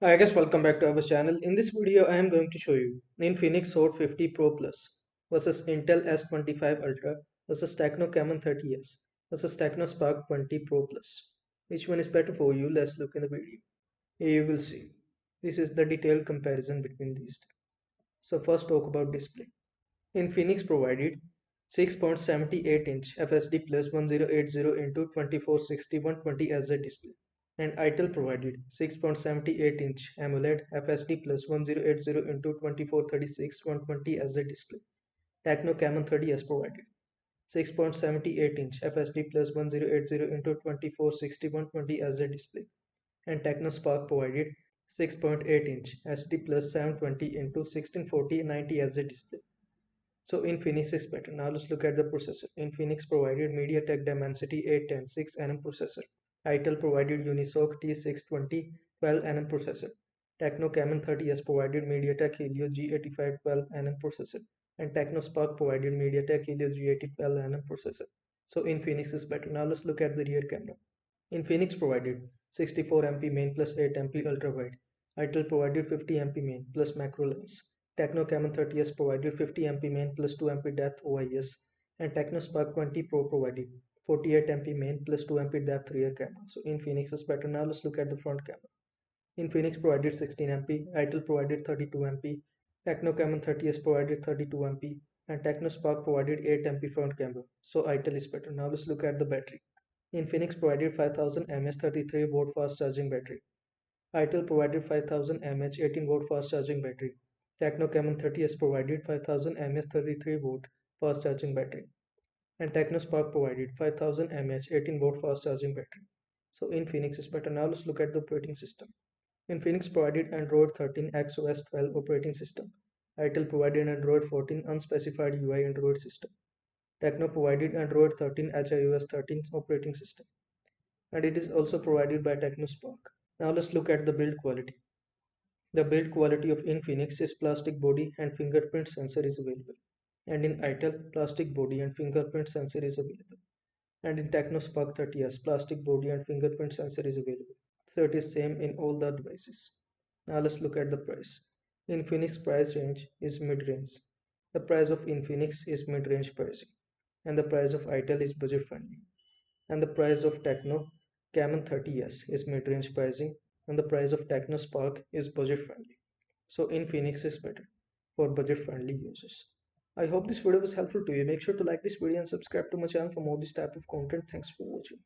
Hi guys, welcome back to our channel. In this video, I am going to show you Infinix Hot 50 Pro Plus versus Intel S25 Ultra versus Tecno Camon 30s versus Tecno Spark 20 Pro Plus. Which one is better for you? Let's look in the video. Here you will see. This is the detailed comparison between these two. So first talk about display. Infinix provided 6.78-inch FSD plus 1080 into 2460-120 display, and Itel provided 6.78-inch AMOLED FSD plus 1080 into 2436-120 display. Tecno Camon 30s provided 6.78-inch FSD plus 1080 into 2460-120 display, and Tecno Spark provided 6.8-inch SD plus 720 into 1640-90 display. So Infinix is better. Now let's look at the processor. Infinix provided MediaTek Dimensity 810 6nm processor. Itel provided Unisoc T620 12nm processor. Tecno Camon 30s provided MediaTek Helio G85 12nm processor. And Tecno Spark provided MediaTek Helio G80 12nm processor. So Infinix is better. Now let's look at the rear camera. Infinix provided 64MP main plus 8MP ultra wide. Itel provided 50MP main plus macro lens. Tecno Camon 30s provided 50MP main plus 2MP depth OIS, and Tecno Spark 20 Pro provided 48MP main plus 2MP depth rear camera. So Infinix is better. Now let's look at the front camera. Infinix provided 16MP, Itel provided 32MP, Tecno Camon 30s provided 32MP, and Tecno Spark provided 8MP front camera. So Itel is better. Now let's look at the battery. Infinix provided 5000 mAh 33-watt fast charging battery. Itel provided 5000 mAh 18-watt fast charging battery. Tecno Camon 30s provided 5000 mAh 33-watt fast charging battery. And Tecno Spark provided 5000 mAh 18-watt fast charging battery. So Infinix is better. Now let's look at the operating system. Infinix provided Android 13 XOS 12 operating system. Itel provided Android 14 unspecified UI Android system. Tecno provided Android 13 HiOS 13 operating system, and it is also provided by Tecno Spark. Now let's look at the build quality. The build quality of Infinix is plastic body and fingerprint sensor is available, and in Itel plastic body and fingerprint sensor is available, and in Tecno Spark 30s plastic body and fingerprint sensor is available. So it is same in all the devices. Now let's look at the price. Infinix price range is mid-range. The price of Infinix is mid-range pricing, and the price of Itel is budget friendly, and the price of Tecno Camon 30s is mid-range pricing, and the price of Tecno Spark is budget friendly. So Infinix is better for budget friendly users. I hope this video was helpful to you. Make sure to like this video and subscribe to my channel for more this type of content. Thanks for watching.